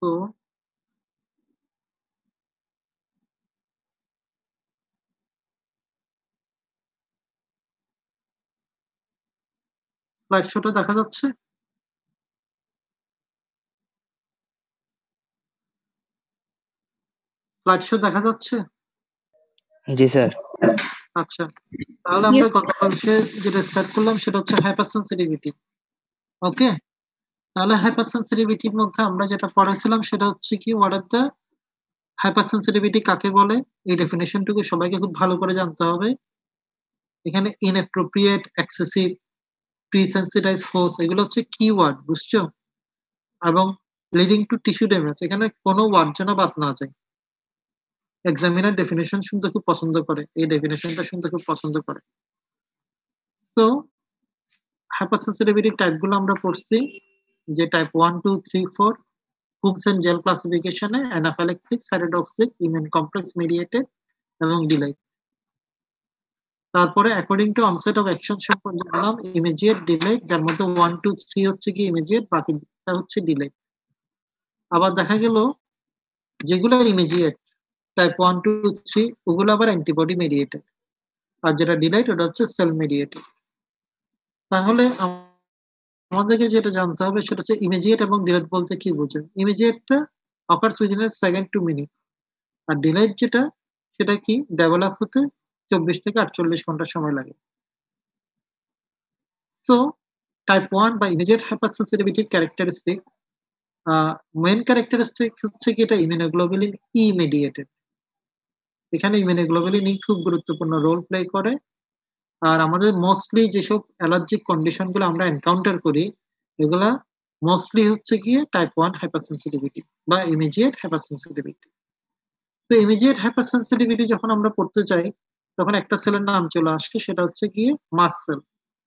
তো স্লাইড শোটা দেখা যাচ্ছে? স্লাইড শো দেখা যাচ্ছে? জি স্যার। আচ্ছা, তাহলে আমরা গতকালকে যেটা স্টার্ট করলাম সেটা হচ্ছে হাইপার সেনসিটিভিটি। ওকে? তাহলে হাইপার সেনসিটিভিটির মধ্যে আমরা যেটা পড়েছিলাম সেটা হচ্ছে কি what are the hyper sensitivity কাকে বলে? এই ডেফিনিশনটুকু সবাইকে খুব ভালো করে জানতে হবে। এখানে inappropriate, excessive, pre-sensitized force এগুলো হচ্ছে কিওয়ার্ড, বুঝছো? এবং লিডিং টু টিস্যু ড্যামেজ এখানে কোনো ওয়ার্ড যেন বাদ না যায়। এক্সামিনার ডেফিনিশন শুনতে খুব পছন্দ করে। এই ডেফিনিশনটা শুনতে খুব পছন্দ করে। সো হাইপার সেনসিটিভিটি টাইপগুলো আমরা পড়ছি যে টাইপ 1, 2, 3, 4 হুমস এন্ড জেল ক্লাসিফিকেশনে anaphylactic, cytotoxic, immune complex mediated এবং ডিলাই। তারপরে according to onset of action সম্পর্কে বললাম ইমিডিয়েট, ডিলেড, যার মধ্যে 1, 2, 3 হচ্ছে কি ইমিডিয়েট, বাকিটা হচ্ছে ডিলেড। আবার দেখা গেল যেগুলো ইমিডিয়েট টাইপ 1, 2, 3 ওগুলো আবার অ্যান্টিবডি মেডিয়েটেড। আর যেটা ডিলাইট ওটা হচ্ছে সেল মেডিয়েটেড। তাহলে আমাদেরকে যেটা জানতে হবে সেটা হচ্ছে ইমিডিয়েট এবং ডিলাইট বলতে কি বোঝায়? ইমিডিয়েটটা occurs within a second to minute আর ডিলাইট যেটা সেটা কি ডেভেলপ হতে 24 থেকে 48 ঘন্টা সময় লাগে। সো টাইপ 1 বা ইমিডিয়েট হাইপার সেনসিটিভিটির ক্যারেক্টারিস্টিক মেইন ক্যারেক্টারিস্টিক হচ্ছে কি এটা ইমিউনোগ্লোবুলিন ই মেডিয়েটেড। এখানে ইমিউনোগ্লোবুলিন ই খুব গুরুত্বপূর্ণ রোল প্লে করে। আর আমাদের মোস্টলি যেসব অ্যালার্জিক কন্ডিশন গুলো আমরা এনকাউন্টার করি এগুলা মোস্টলি হচ্ছে গিয়ে টাইপ 1 হাইপার সেনসিটিভিটি বা ইমিডিয়েট হাইপার সেনসিটিভিটি। তো ইমিডিয়েট হাইপার সেনসিটিভিটি যখন আমরা পড়তে যাই তখন একটা সেলের নাম চলে আসে সেটা হচ্ছে গিয়ে মাস্ট সেল,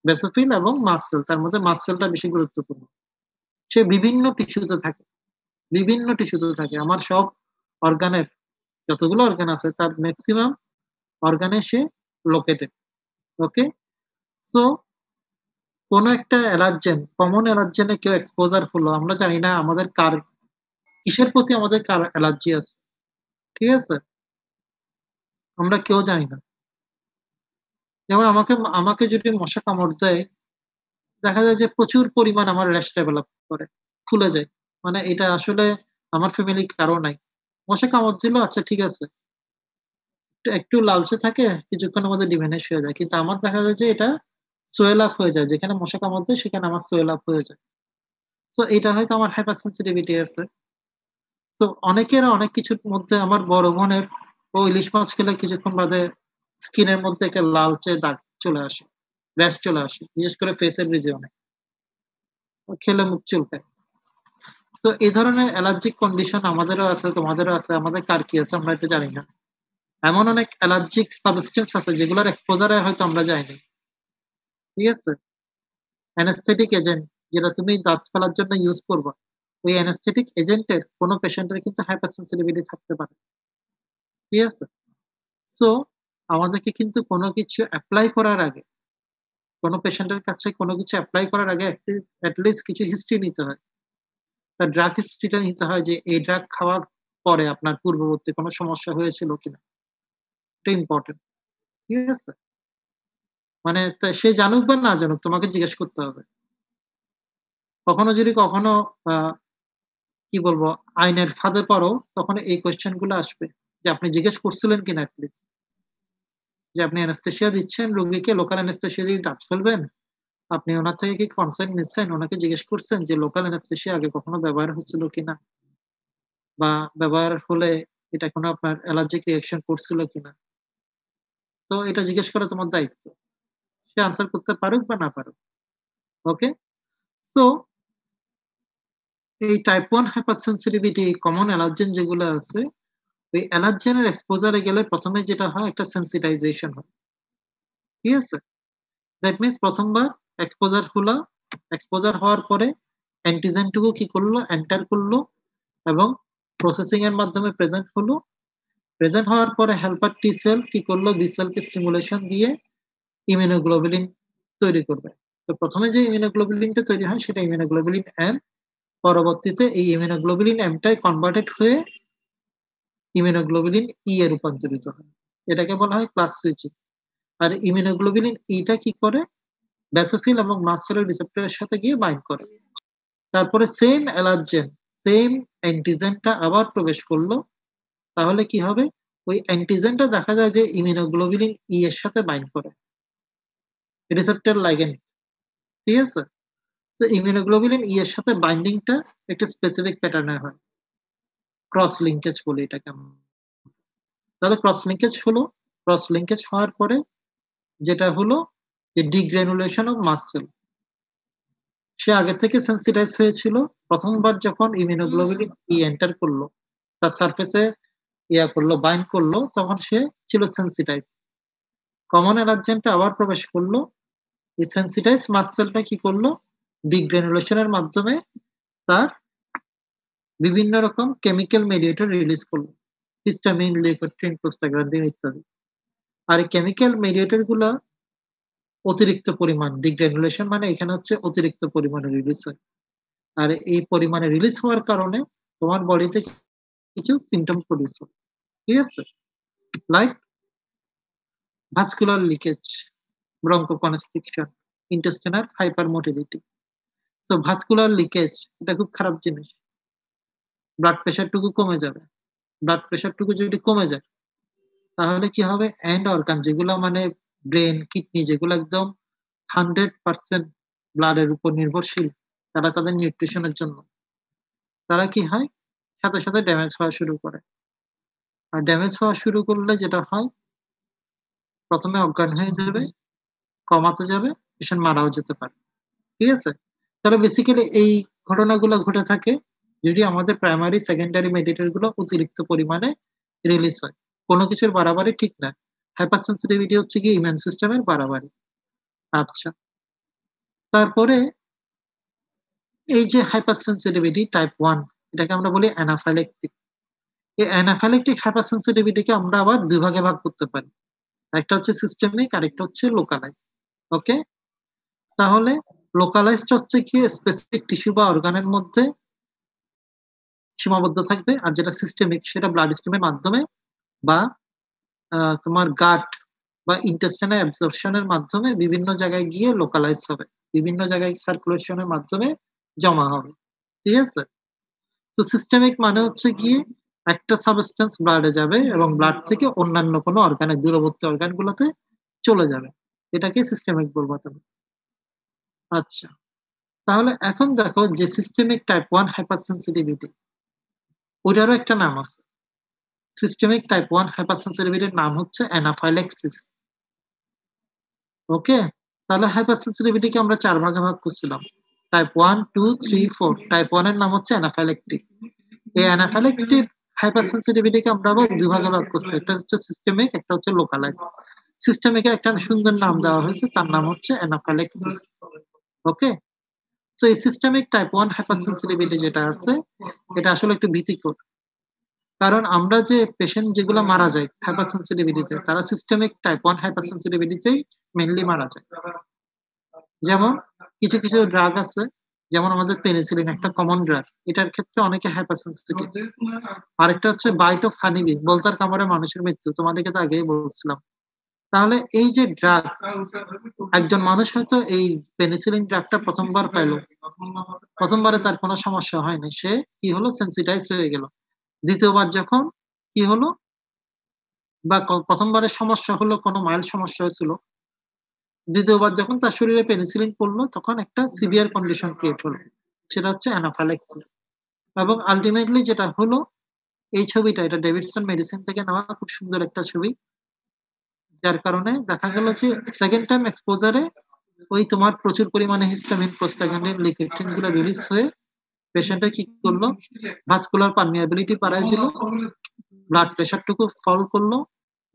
বেসোফিল এবং মাস্ট সেল। তার মধ্যে মাস্ট সেলটা বেশি গুরুত্বপূর্ণ। সে বিভিন্ন টিস্যুতে থাকে, বিভিন্ন টিস্যুতে থাকে। আমার সব অর্গানের যতগুলো অর্গান আছে তার ম্যাক্সিমাম অর্গানে সে লোকেটেড। ওকে? সো কোনো একটা অ্যালার্জেন, কমন অ্যালার্জেনে কেউ এক্সপোজার হলো, আমরা জানি না আমাদের কিসের প্রতি আমাদের কার অ্যালার্জি আছে। ঠিক আছে? আমরা কেউ জানি না। যেমন আমাকে আমাকে যদি মশা কামড় দেয়, দেখা যায় যে প্রচুর পরিমাণ আমার র্যাশ ডেভেলপ করে, ফুলে যায়। মানে এটা আসলে আমার ফ্যামিলি কারো নাই। মশা কামড় দিল আচ্ছা ঠিক আছে। একটু লালচে থাকে, কিছুক্ষণের মধ্যে ডিমিনিশ হয়ে যায়। কিন্তু আমার দেখা যায় যে এটা সোয়েল আপ হয়ে যায়। যেখানে মশা কামড় দেয় সেখানে আমার সোয়েল আপ হয়ে যায়। সো এটা হয়তো আমার হাইপার সেনসিটিভিটি আছে। তো অনেকের অনেক কিছুর মধ্যে আমার বড় বোনের ও ইলিশ মাছ খেলে কিছুক্ষণ বাদে স্কিনের মধ্যে একটা লালচে দাগ চলে আসে, র্যাশ চলে আসে। বিশেষ করে ফেসের রিজিয়নে। খেলে মুখ চুলকায়। তো এই ধরনের অ্যালার্জিক কন্ডিশন আমাদেরও আছে, তোমাদেরও আছে, আমাদের কার কি আছে আমরা এটা জানি না। এমন অনেক অ্যালার্জিক সাবস্টেন্স আছে যেগুলোর এক্সপোজারে হয়তো আমরা যাইনি। ঠিক আছে? অ্যানেস্থেটিক এজেন্ট যেটা তুমি দাঁত ফেলার জন্য ইউজ করবা, ওই অ্যানেস্থেটিক এজেন্টের কোনো পেশেন্টের কিন্তু হাইপার সেনসিটিভিটি থাকতে পারে। ঠিক আছে? সো আমাদেরকে কিন্তু কোনো কিছু এপ্লাই করার আগে, কোনো পেশেন্টের কাছে কোনো কিছু এপ্লাই করার আগে এটলিস্ট কিছু হিস্ট্রি নিতে হয়। তার ড্রাগ হিস্ট্রিটা নিতে হয় যে এই ড্রাগ খাওয়ার পরে আপনার পূর্ববর্তী কোনো সমস্যা হয়েছিল কিনা। এটা ইম্পোর্টেন্ট। ঠিক আছে? মানে সে জানুক বা না জানুক তোমাকে জিজ্ঞেস করতে হবে। কখনো যদি কখনো আ কি বলবো আইনের ফাঁদে পড়ো তখন এই কোয়েশ্চেন গুলো আসবে। যে আপনি জিজ্ঞেস করছিলেন কিনা এটলিস্ট। যে আপনি অ্যানেসথেসিয়া দিচ্ছেন রোগীকে লোকাল অ্যানেসথেসিয়া দিয়ে দাঁত ফেলবেন? আপনি উনার থেকে কি কনসেন্ট নিচ্ছেন? উনাকে জিজ্ঞেস করছেন যে লোকাল অ্যানেসথেসিয়া আগে কখনো ব্যবহার হচ্ছিল কিনা? বা ব্যবহার হলে এটা কোনো আপনার অ্যালার্জিক রিঅ্যাকশন করছিল কিনা? তো এটা জিজ্ঞেস করা তোমার দায়িত্ব। সে আনসার করতে পারুক বা না পারুক। ওকে? সো এই type 1 hyper sensitivity common allergen যেগুলো আছে, ওই অ্যালার্জেনের এক্সপোজার এ গেলে ১ম এ যেটা হয় একটা সেনসিটাইজেশন হয়। ঠিক আছে? দ্যাট মিনস ১ম বার এক্সপোজার হলো, এক্সপোজার হওয়ার পরে অ্যান্টিজেন টুকু কি করলো? এন্টার করলো এবং প্রসেসিং এর মাধ্যমে প্রেজেন্ট হলো। প্রেজেন্ট হওয়ার পরে হেল্পার টি সেল কি করলো? বি সেলকে স্টিমুলেশন দিয়ে ইমিউনোগ্লোবুলিন তৈরি করবে। তো ১ম এ যে ইমিউনোগ্লোবুলিনটা তৈরি হয় সেটা ইমিউনোগ্লোবুলিন এম। পরবর্তীতে এই ইমিউনোগ্লোবুলিন এমটাই কনভার্টেড হয়ে ইমিউনোগ্লোবুলিন ই এ রূপান্তরিত হয়। এটাকে বলা হয় ক্লাস সুইচিং। আর ইমিউনোগ্লোবুলিন ইটা কি করে? বেসোফিল এবং মাস্ট সেলের রিসেপ্টরের সাথে গিয়ে বাইন্ড করে। তারপরে সেম অ্যালার্জেন, সেম অ্যান্টিজেনটা আবার প্রবেশ করলো। তাহলে কি হবে? ওই অ্যান্টিজেনটা দেখা যায় যে ইমিউনোগ্লোবুলিন ই এর সাথে বাইন্ড করে। রিসেপ্টর লাইগ্যান্ড, ঠিক আছে? তো ইমিউনোগ্লোবুলিন ই এর সাথে বাইন্ডিংটা একটা স্পেসিফিক প্যাটার্নের হয়। ক্রস লিঙ্কেজ বলি এটাকে আমরা। তাহলে ক্রস লিঙ্কেজ হলো, ক্রস লিঙ্কেজ হওয়ার পরে যেটা হলো যে ডিগ্রানুলেশন অফ মাস্ট সেল। সে আগে থেকে সেন্সিটাইজ হয়েছিল। প্রথমবার যখন ইমিউনোগ্লোবুলিন ই এন্টার করলো, তার সারফেসে করলো, বাইন্ড করলো, তখন সে ছিল সেন্সিটাইজ। কমন অ্যালার্জেনটা আবার প্রবেশ করলো। এই সেন্সিটাইজ মাস্ট সেলটা কি করলো? ডিগ্রানুলেশনের মাধ্যমে তার বিভিন্ন রকম কেমিক্যাল মেডিয়েটর রিলিজ করলো। হিস্টামিন, লিউকোট্রিন, প্রোস্টাগ্ল্যান্ডিন ইত্যাদি। আর এই কেমিক্যাল মেডিয়েটর গুলা অতিরিক্ত পরিমাণ, ডিগ্রানুলেশন মানে এখানে হচ্ছে অতিরিক্ত পরিমাণে রিলিজ হয়। আর এই পরিমাণে রিলিজ হওয়ার কারণে তোমার বডিতে কিছু সিম্পটম প্রডিউস হয়। ঠিক আছে? Like vascular leakage, bronchoconstriction, intestinal hypermotility. তো ভাস্কুলার লিকেজ এটা খুব খারাপ জিনিস। ব্লাড প্রেশারটুকু কমে যাবে। ব্লাড প্রেশারটুকু যদি কমে যায় তাহলে কি হবে? এন্ড অর্গান যেগুলো মানে ব্রেন, কিডনি যেগুলো একদম 100% ব্লাডের উপর নির্ভরশীল, তারা তাদের নিউট্রিশনের জন্য, তারা কি হয়? সাথে, সাথে ড্যামেজ হওয়া শুরু করে। আর ড্যামেজ হওয়া শুরু করলে যেটা হয়, প্রথমে অজ্ঞান হয়ে যাবে, কমাতে যাবে, পেশেন্ট মারাও যেতে পারে। ঠিক আছে? তাহলে বেসিক্যালি এই ঘটনাগুলো ঘটে থাকে যদি আমাদের প্রাইমারি, সেকেন্ডারি মেডিয়েটর গুলো অতিরিক্ত পরিমাণে রিলিজ হয়। কোনো কিছুর বাড়াবাড়ি ঠিক না। হাইপার সেনসিটিভিটি হচ্ছে গিয়ে ইমিউন সিস্টেমের বাড়াবাড়ি। আচ্ছা। তারপরে এই যে হাইপার সেনসিটিভিটি টাইপ 1, এটাকে আমরা বলি অ্যানাফাইল্যাক্টিক। এই অ্যানাফাইল্যাক্টিক হাইপার সেনসিটিভিটিকে আমরা আবার ২ ভাগে ভাগ করতে পারি। একটা হচ্ছে সিস্টেমিক, আরেকটা হচ্ছে লোকালাইজড। ওকে? তাহলে লোকালাইজড হচ্ছে কি স্পেসিফিক টিস্যু বা অর্গানের মধ্যে সীমাবদ্ধ থাকবে, আর যেটা সিস্টেমিক সেটা ব্লাড স্ট্রিমের মাধ্যমে বা তোমার গাট বা ইন্টেস্টাইনাল অ্যাবজর্পশন এর মাধ্যমে বিভিন্ন জায়গায় গিয়ে লোকালাইজ হবে। বিভিন্ন জায়গায় সার্কুলেশনের মাধ্যমে জমা হবে। ঠিক আছে? তো সিস্টেমিক মানে হচ্ছে গিয়ে একটা সাবস্টেন্স ব্লাডে যাবে এবং ব্লাড থেকে অন্যান্য কোনো অর্গানে, দূরবর্তী অর্গানগুলোতে চলে যাবে। এটাকে সিস্টেমিক বলবো তুমি। আচ্ছা। তাহলে এখন দেখো যে সিস্টেমিক টাইপ 1 হাইপারসেনসিটিভিটি, ওটারও একটা নাম আছে। সিস্টেমিক টাইপ 1 হাইপারসেনসিটিভিটির নাম হচ্ছে অ্যানাফাইল্যাক্সিস। ওকে? তাহলে হাইপারসেনসিটিভিটিকে আমরা ৪ ভাগে ভাগ করছিলাম। টাইপ 1, 2, 3, 4। টাইপ 1 এর নাম হচ্ছে অ্যানাফাইল্যাক্টিক। এই অ্যানাফাইল্যাক্টিক হাইপারসেনসিটিভিটিকে আমরা আবার ২ ভাগে ভাগ করছি। একটা হচ্ছে সিস্টেমিক, একটা হচ্ছে লোকালাইজড। সিস্টেমিকের একটা সুন্দর নাম দেওয়া হয়েছে, তার নাম হচ্ছে অ্যানাফাইল্যাক্সিস। ওকে? সো এই সিস্টেমিক টাইপ 1 হাইপারসেনসিটিভিটি যেটা আছে, এটা আসলে একটু ভীতিকর। কারণ আমরা যে পেশেন্ট যেগুলো মারা যায় হাইপারসেনসিটিভিটিতে, তারা সিস্টেমিক টাইপ 1 হাইপারসেনসিটিভিটিতেই মেইনলি মারা যায়। যেমন কিছু, কিছু ড্রাগ আছে, যেমন আমাদের পেনিসিলিন একটা কমন ড্রাগ। এটার ক্ষেত্রে অনেকে হাইপারসেনসিটিভ। আরেকটা হচ্ছে বাইট অফ হানিবি, বলতার কামড়ে মানুষের মৃত্যু। তোমাদেরকে তো আগেই বলছিলাম। তাহলে এই যে ড্রাগ, একজন মানুষ হয়তো এই পেনিসিলিন ড্রাগটা প্রথমবার পাইলো। প্রথমবারে তার কোনো সমস্যা হয়নি। সে কি হলো? সেনসিটাইজ হয়ে গেল। দ্বিতীয়বার যখন কি হলো? বা প্রথমবারে সমস্যা হলো, কোনো মাইল্ড সমস্যা হয়েছিল। দ্বিতীয়বার যখন তার শরীরে পেনিসিলিন পড়লো, তখন একটা সিভিয়ার কন্ডিশন ক্রিয়েট হলো। সেটা হচ্ছে অ্যানাফাইল্যাক্সিস। এবং আল্টিমেটলি যেটা হলো, এই ছবিটা, এটা ডেভিডসন মেডিসিন থেকে নেওয়া, খুব সুন্দর একটা ছবি। যার কারণে দেখা গেল যে সেকেন্ড টাইম এক্সপোজারে ওই তোমার প্রচুর পরিমাণে হিস্টামিন, প্রোস্টাগ্ল্যান্ডিন, লিউকোট্রিন গুলো রিলিজ হয়ে পেশেন্টের কি করলো? ভাস্কুলার পারমিয়াবিলিটি বাড়ায় দিল, ব্লাড প্রেশারটুকু ফল করলো।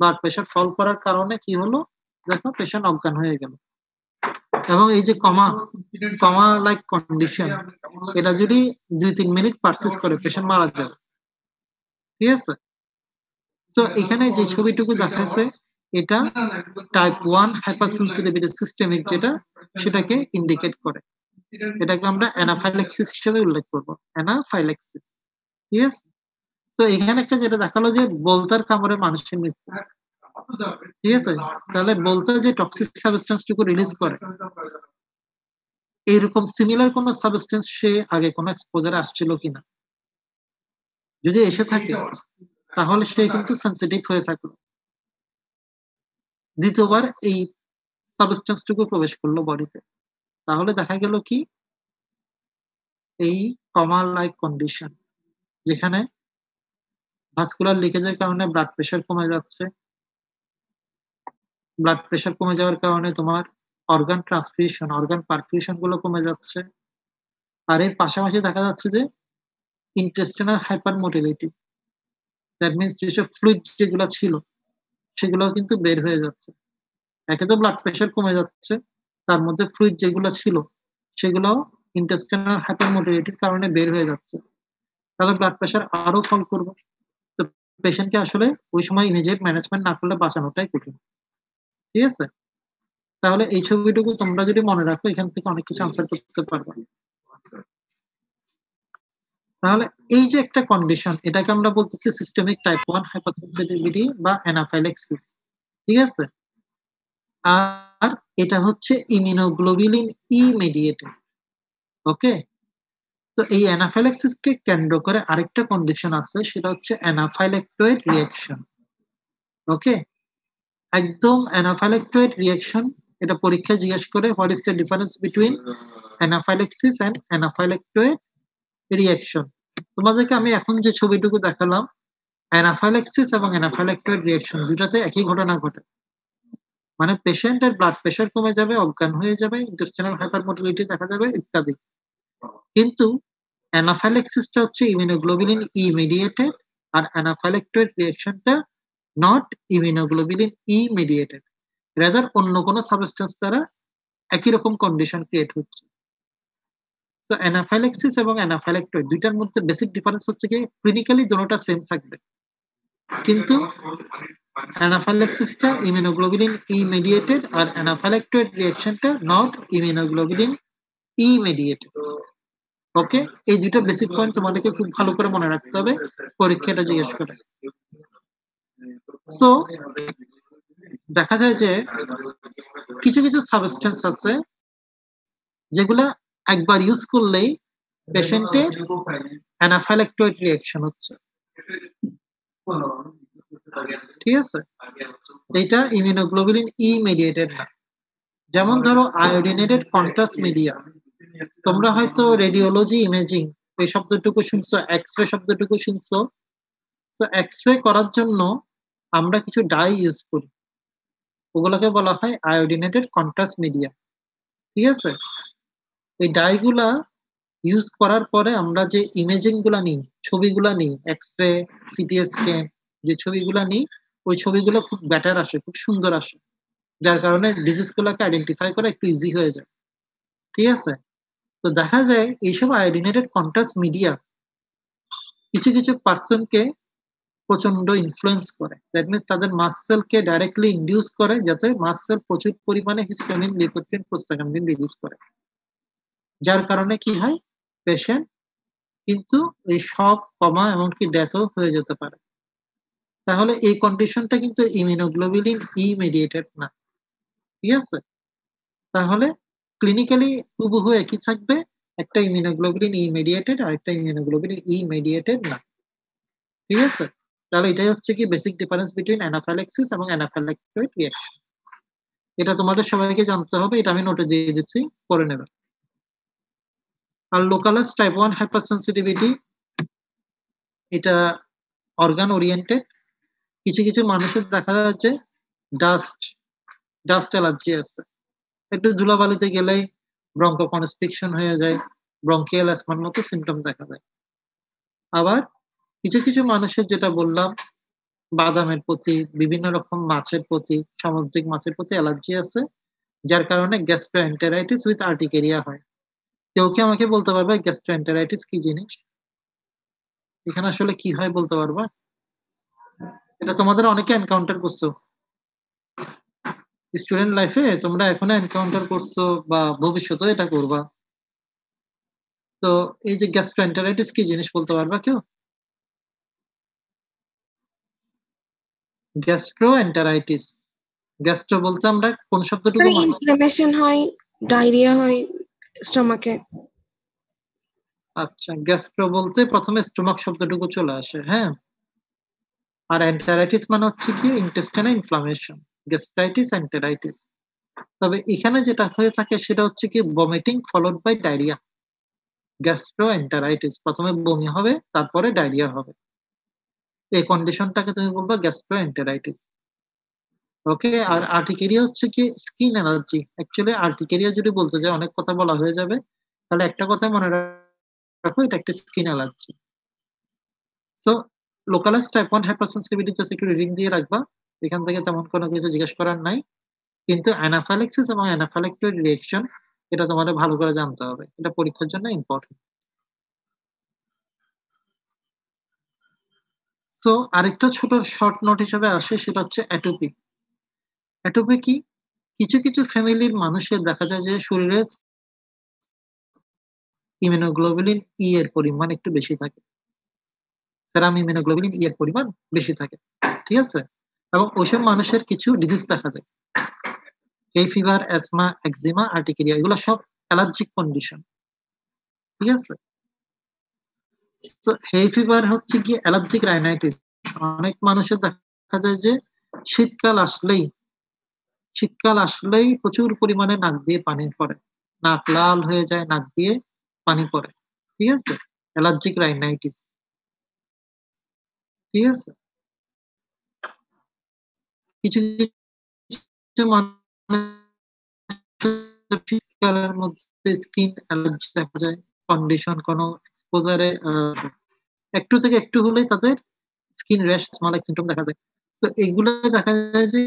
ব্লাড প্রেশার ফল করার কারণে কি হলো? দেখো পেশেন্ট অজ্ঞান হয়ে গেল। এবং এই যে কমা লাইক কন্ডিশন, এটা যদি ২-৩ মিনিট পারসিস্ট করে, পেশেন্ট মারা যাবে। ঠিক আছে? তো এখানে যে ছবিটুকু দেখাচ্ছে, এটা টাইপ 1 হাইপারসেনসিটিভিটি সিস্টেমিক যেটা, সেটাকে ইন্ডিকেট করে। এটাকে আমরা অ্যানাফাইল্যাক্সিস হিসেবে উল্লেখ করবো, অ্যানাফাইল্যাক্সিস। ঠিক আছে? তো এখানে একটা যেটা দেখালো যে বলতার কামড়ে মানুষের মৃত্যু। ঠিক আছে? তাহলে বলতে যে টক্সিক সাবস্টেন্স টুকু রিলিজ করে, এইরকম সিমিলার কোন সাবস্টেন্স সে আগে কোন এক্সপোজারে আসছিল কিনা? যদি এসে থাকে তাহলে সে কিন্তু সেনসিটিভ হয়ে থাকলো। দ্বিতীয়বার এই সাবস্টেন্স টুকু প্রবেশ করলো বডিতে। তাহলে দেখা গেল কি এই কমা লাইক কন্ডিশন, যেখানে ভাস্কুলার লিকেজের কারণে ব্লাড প্রেশার কমে যাচ্ছে। ব্লাড প্রেশার কমে যাওয়ার কারণে তোমার অর্গান ট্রান্সফিউশন, অর্গান পারফিউশন গুলো কমে যাচ্ছে। আর এর পাশাপাশি দেখা যাচ্ছে যে ইন্টেস্টিনাল হাইপারমোটিলিটি, দ্যাট মিনস যেসব ফ্লুইড যেগুলো ছিল সেগুলোও কিন্তু বের হয়ে যাচ্ছে। একে তো ব্লাড প্রেশার কমে যাচ্ছে, তার মধ্যে ফ্লুইড যেগুলো ছিল সেগুলোও ইন্টেস্টিনাল হাইপারমোটিলিটির কারণে বের হয়ে যাচ্ছে। তাহলে ব্লাড প্রেশার আরো ফল করবে। তো পেশেন্টকে আসলে ওই সময় ইমিডিয়েট ম্যানেজমেন্ট না করলে বাঁচানোটাই কঠিন। ঠিক আছে? তাহলে এই ছবিটুকু তোমরা যদি মনে রাখো, এখান থেকে অনেক কিছু আনসার করতে পারবে। তাহলে এই যে একটা কন্ডিশন, এটাকে আমরা বলতেছি সিস্টেমিক টাইপ 1 হাইপারসেনসিটিভিটি বা অ্যানাফাইল্যাক্সিস। ঠিক আছে? আর এটা হচ্ছে ইমিউনোগ্লোবুলিন ই মেডিয়েটেড। ওকে? তো এই অ্যানাফাইল্যাক্সিস কে কেন্দ্র করে আরেকটা কন্ডিশন আছে, সেটা হচ্ছে অ্যানাফাইল্যাক্টোয়েড রিঅ্যাকশন। ওকে? একদম অ্যানাফাইল্যাক্টোয়েড রিঅ্যাকশন, এটা পরীক্ষায় জিজ্ঞেস করে what is the difference between anaphylaxis and anaphylactoid reaction. তোমাদেরকে আমি এখন যে ছবিটুকু দেখালাম, অ্যানাফাইল্যাক্সিস এবং অ্যানাফাইল্যাক্টোয়েড রিঅ্যাকশন দুটাতে একই ঘটনা ঘটে। মানে পেশেন্টের ব্লাড প্রেশার কমে যাবে, অজ্ঞান হয়ে যাবে, ইন্টেস্টিনাল হাইপারমোটিলিটি দেখা যাবে ইত্যাদি। কিন্তু অ্যানাফাইল্যাক্সিসটা হচ্ছে ইমিউনোগ্লোবুলিন ই মেডিয়েটেড, আর অ্যানাফাইল্যাক্টোয়েড রিঅ্যাকশনটা not immunoglobulin E mediated, rather অন্য কোনো সাবস্টেন্স দ্বারা একই রকম কন্ডিশন ক্রিয়েট হচ্ছে। তো অ্যানাফাইল্যাক্সিস এবং অ্যানাফাইল্যাক্টোয়েড দুইটার মধ্যে বেসিক ডিফারেন্স হচ্ছে কি ক্লিনিক্যালি দুটোটা সেম থাকবে, কিন্তু অ্যানাফাইল্যাক্সিসটা ইমিউনোগ্লোবুলিন ই মেডিয়েটেড আর অ্যানাফাইল্যাক্টোয়েড রিঅ্যাকশনটা not immunoglobulin E mediated. Okay? এই দুটো বেসিক পয়েন্ট তোমাদেরকে খুব ভালো করে মনে রাখতে হবে, পরীক্ষাটা জিজ্ঞেস করে। সো দেখা যায় যে কিছু কিছু সাবস্টেন্স আছে যেগুলা একবার ইউজ করলেই পেশেন্টের অ্যানাফাইল্যাক্টোয়েড রিঅ্যাকশন হচ্ছে। ঠিক আছে? এটা ইমিউনোগ্লোবুলিন ই মেডিয়েটেড না। যেমন ধরো আয়োডিনেটেড কন্ট্রাস্ট মিডিয়া, তোমরা হয়তো রেডিওলজি ইমেজিং এই শব্দটুকু শুনছো, এক্স-রে শব্দটুকু শুনছো। তো এক্স-রে করার জন্য আমরা কিছু ডাই ইউজ করি, ওগুলোকে বলা হয় আয়োডিনেটেড কন্ট্রাস্ট মিডিয়া। ঠিক আছে? এই ডাইগুলা ইউজ করার পরে আমরা যে ইমেজিং গুলা নিই, ছবিগুলা নিই, এক্স-রে, সিটি স্ক্যান, যে ছবিগুলা নিই, ওই ছবিগুলো খুব বেটার আসে, খুব সুন্দর আসে, যার কারণে ডিজিজ গুলাকে আইডেন্টিফাই করা একটু ইজি হয়ে যায়। ঠিক আছে? তো দেখা যায় এইসব আয়োডিনেটেড কন্ট্রাস্ট মিডিয়া কিছু কিছু পার্সনকে প্রচন্ড ইনফ্লুয়েন্স করে। দ্যাট মিনস তাদের মাসেলকে ডাইরেক্টলি ইনডিউস করে, যাতে মাসেল প্রচুর পরিমাণে হিস্টামিন, লিকোট্রিন, প্রোস্টাগ্ল্যান্ডিন রিলিজ করে। যার কারণে কি হয়, পেশেন্ট কিন্তু এই শক, কমা এমনকি ডেথও হয়ে যেতে পারে। তাহলে এই কন্ডিশনটা কিন্তু ইমিউনোগ্লোবুলিন ই মেডিয়েটেড না। ঠিক আছে? তাহলে ক্লিনিক্যালি হুবহু একই থাকবে, একটা ইমিউনোগ্লোবুলিন ই মেডিয়েটেড আর একটা ইমিউনোগ্লোবুলিন ই মেডিয়েটেড না। ঠিক আছে? তাহলে এটাই হচ্ছে কি বেসিক ডিফারেন্স বিটুইন অ্যানাফাইল্যাক্সিস এবং অ্যানাফাইল্যাক্টোয়েড রিঅ্যাকশন। এটা তোমাদের সবাইকে জানতে হবে, এটা আমি নোটে দিয়ে দিচ্ছি, পড়ে নেবে। আর লোকালাইজড টাইপ 1 হাইপারসেনসিটিভিটি, এটা অর্গান ওরিয়েন্টেড। কিছু কিছু মানুষের দেখা যাচ্ছে ডাস্ট ডাস্ট অ্যালার্জি আছে, একটু ধুলাবালিতে গেলেই ব্রঙ্কোকনস্ট্রিকশন হয়ে যায়, ব্রঙ্কিয়াল অ্যাজমার মতো সিমটম দেখা যায়। আবার কিছু কিছু মানুষের যেটা বললাম, বাদামের প্রতি, বিভিন্ন রকম মাছের প্রতি, সামুদ্রিক মাছের প্রতি অ্যালার্জি আছে, যার কারণে গ্যাস্ট্রোএন্টেরাইটিস উইথ আর্টিকেরিয়া হয়। কেউ কি আমাকে বলতে পারবে গ্যাস্ট্রোএন্টেরাইটিস কি জিনিস? এখানে আসলে কি হয় বলতে পারবা? এটা তোমাদের অনেকে এনকাউন্টার করছো স্টুডেন্ট লাইফে, তোমরা এখনো এনকাউন্টার করছো বা ভবিষ্যতেও এটা করবা। তো এই যে গ্যাস্ট্রোএন্টারাইটিস কি জিনিস বলতে পারবা কেউ? গ্যাস্ট্রোএন্টারাইটিস, গ্যাস্ট্রো বলতে আমরা কোন শব্দটুকু মনে ইনফ্লামেশন হয়, ডায়রিয়া হয় স্টমাকে। আচ্ছা, গ্যাস্ট্রো বলতে প্রথমে স্টমাক শব্দটুকু চলে আসে, হ্যাঁ। আর এন্টারাইটিস মানে হচ্ছে কি ইন্টেস্টাইনাল ইনফ্লামেশন, গ্যাস্ট্রাইটিস, এন্টারাইটিস। তবে এখানে যেটা হয়ে থাকে সেটা হচ্ছে কি vomiting followed by diarrhoea. Gastroenteritis প্রথমে বমি হবে, তারপরে ডায়রিয়া হবে। এই কন্ডিশনটাকে তুমি বলবা গ্যাস্ট্রোএন্টারাইটিস। ওকে। আর আর্টিকেরিয়া হচ্ছে কি স্কিন অ্যালার্জি। অ্যাকচুয়ালি আর্টিকেরিয়া যদি বলতে যাই অনেক কথা বলা হয়ে যাবে, তাহলে একটা কথা মনে রাখো, এটা একটা skin allergy. So localised type 1 hypersensitivity just একটু রিডিং দিয়ে রাখবা, এখান থেকে তেমন কোনো কিছু জিজ্ঞেস করার নাই। কিন্তু অ্যানাফাইল্যাক্সিস এবং অ্যানাফাইল্যাক্টিক রিঅ্যাকশন এটা তোমাদের ভালো করে জানতে হবে, এটা পরীক্ষার জন্য ইম্পর্টেন্ট। সো আরেকটা ছোট শর্ট নোট হিসেবে আসে, সেটা হচ্ছে অ্যাটোপি। অ্যাটোপি কি? কিছু কিছু ফ্যামিলির মানুষের দেখা যায় যে শরীরে ইমিউনোগ্লোবুলিন ই এর পরিমাণ একটু বেশি থাকে। সেরাম ইমিউনোগ্লোবুলিন ই এর পরিমাণ বেশি থাকে। ঠিক আছে? এবং ওইসব মানুষের কিছু ডিজিজ দেখা যায়। এই ফিভার, অ্যাজমা, একজিমা, আর্টিকেরিয়া এগুলো সব অ্যালার্জিক কন্ডিশন। ঠিক আছে? তো হেই ফিভার হচ্ছে কি অ্যালার্জিক রাইনাইটিস। অনেক মানুষের দেখা যায় যে শীতকাল আসলেই প্রচুর পরিমাণে নাক দিয়ে পানি পড়ে। নাক লাল হয়ে যায়, নাক দিয়ে পানি পড়ে। ঠিক আছে? Allergic rhinitis. ঠিক আছে? কিছু, কিছু মানুষের শীতকালের মধ্যে স্কিন অ্যালার্জি দেখা যায়। কন্ডিশন কোনো এক্সপোজারে একটু থেকে একটু হলেই তাদের স্কিন র্যাশ, স্মল এক সিম্পটম দেখা যায়। তো এগুলো দেখা যায় যে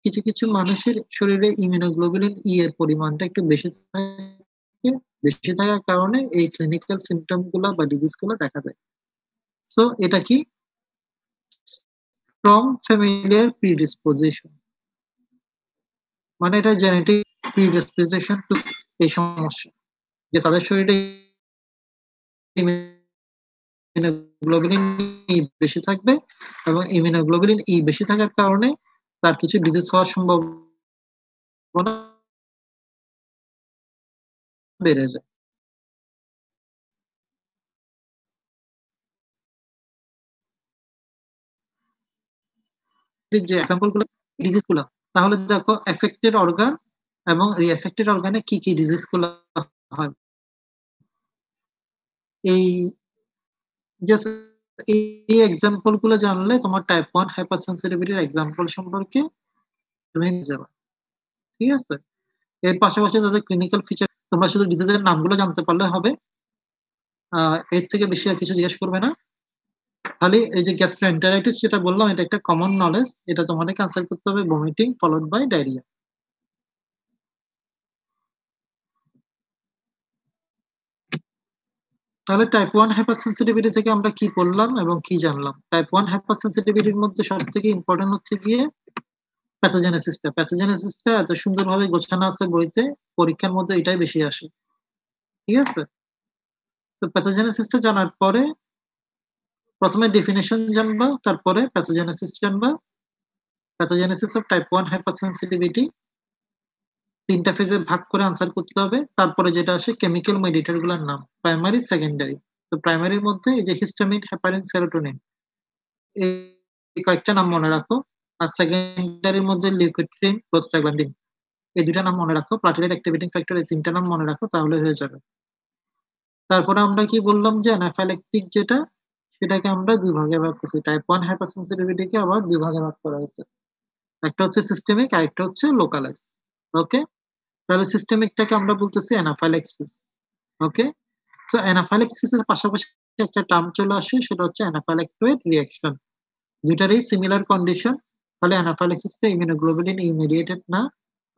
কিছু, কিছু মানুষের শরীরে ইমিউনোগ্লোবুলিন ই এর পরিমাণটা একটু বেশি থাকে। বেশি থাকার কারণে এই ক্লিনিক্যাল সিম্পটম গুলা বা ডিজিজ গুলা দেখা যায়। সো এটা কি স্ট্রং ফ্যামিলিয়ার প্রিডিসপোজিশন, মানে এটা জেনেটিক প্রিডিসপোজিশন টু এই সমস্যা, যে তাদের শরীরে ইমিউনোগ্লোবুলিন ই বেশি থাকবে এবং ইমিউনোগ্লোবুলিন ই বেশি থাকার কারণে তার কিছু ডিজিজ হওয়ার সম্ভাবনা বেড়ে যায়। যে এক্সাম্পল গুলো ডিজিজ গুলো, তাহলে দেখো এফেক্টেড অর্গান এবং এই এফেক্টেড অর্গানে কি কি ডিজিজ গুলো হয়। এই জাস্ট এই এক্সাম্পল গুলো জানলে তোমার টাইপ 1 হাইপারসেনসিটিভিটির এক্সাম্পল সম্পর্কে তুমি যাবে। ঠিক আছে? এর পাশাপাশি তাদের ক্লিনিক্যাল ফিচার তোমরা শুধু ডিজিজের নামগুলো জানতে পারলে হবে। এর থেকে বেশি আর কিছু জিজ্ঞেস করবে না। খালি এই যে গ্যাস্ট্রোএন্টারাইটিস যেটা বললাম এটা একটা কমন নলেজ, এটা তোমাদেরকে আনসার করতে হবে ভমিটিং ফলোড বাই ডায়রিয়া। তাহলে টাইপ 1 হাইপারসেনসিটিভিটি থেকে আমরা কি পড়লাম এবং কি জানলাম? টাইপ 1 হাইপারসেনসিটিভিটির মধ্যে সবথেকে ইম্পর্টেন্ট হচ্ছে গিয়ে প্যাথোজেনেসিসটা। প্যাথোজেনেসিসটা এত সুন্দরভাবে গোছানো আছে বইতে, পরীক্ষার মধ্যে এটাই বেশি আসে। ঠিক আছে? তো প্যাথোজেনেসিসটা জানার পরে প্রথমে ডেফিনিশন জানবা, তারপরে প্যাথোজেনেসিস জানবা। প্যাথোজেনেসিস অফ টাইপ 1 হাইপারসেনসিটিভিটি ৩ টা ফেজে ভাগ করে আনসার করতে হবে। তারপরে যেটা আসে কেমিক্যাল মেডিয়েটর গুলোর নাম, প্রাইমারি, সেকেন্ডারি। তো প্রাইমারির মধ্যে এই যে হিস্টামিন, হেপারিন, সেরোটোনিন এই কয়েকটা নাম মনে রাখো। আর সেকেন্ডারির মধ্যে লিউকোট্রিন, প্রোস্টাগ্ল্যান্ডিন এই দুইটা নাম মনে রাখো। প্লাটিলেট অ্যাক্টিভেটিং ফ্যাক্টর এই ৩ টা নাম মনে রাখো, তাহলে হয়ে যাবে। তারপরে আমরা কি বললাম যে অ্যানাফাইল্যাক্টিক যেটা, সেটাকে আমরা ২ ভাগে ভাগ করছি। টাইপ 1 হাইপারসেনসিটিভিটিকে আবার ২ ভাগে ভাগ করা হয়েছে। একটা হচ্ছে সিস্টেমিক, আরেকটা হচ্ছে লোকালাইজড। ওকে? তাহলে সিস্টেমিকটাকে আমরা বলতেছি অ্যানাফাইল্যাক্সিস। ওকে? সো অ্যানাফাইল্যাক্সিস এর পাশাপাশি একটা টার্ম চলে আসে, সেটা হচ্ছে অ্যানাফাইল্যাক্টোয়েড রিঅ্যাকশন। দুইটারই সিমিলার কন্ডিশন। তাহলে অ্যানাফাইল্যাক্সিসটা ইমিউনোগ্লোবুলিন ই মেডিয়েটেড না,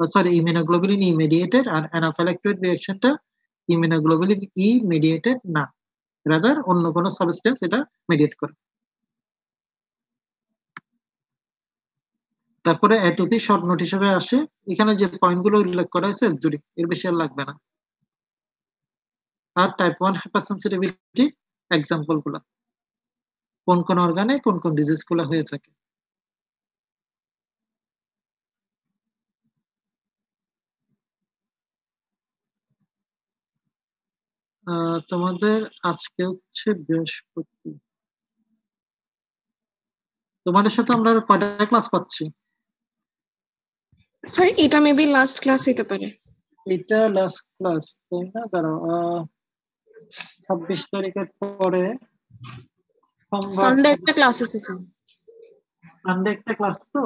সরি ইমিউনোগ্লোবুলিন ই মেডিয়েটেড, আর অ্যানাফাইল্যাক্টোয়েড রিঅ্যাকশনটা ইমিউনোগ্লোবুলিন ই মেডিয়েটেড না, রাদার অন্য কোনো সাবস্টেন্স এটা মেডিয়েট করে। তারপরে অ্যাটোপি শর্ট নোট হিসেবে আসে। এখানে যে পয়েন্টগুলো উল্লেখ করা হয়েছে জুড়ি, এর বেশি আর লাগবে না। আর টাইপ 1 হাইপারসেনসিটিভিটি এক্সাম্পল গুলো কোন কোন অর্গানে কোন কোন ডিজিজ গুলো হয়ে থাকে। তোমাদের আজকে হচ্ছে বৃহস্পতি, তোমাদের সাথে আমরা কয়টা ক্লাস পাচ্ছি? স্যার এটা মেবি লাস্ট ক্লাস হতে পারে। এটা লাস্ট ক্লাস তাই না? দাঁড়াও 26 তারিখের পরে সানডে একটা ক্লাস আছে স্যার। সানডে একটা ক্লাস তো,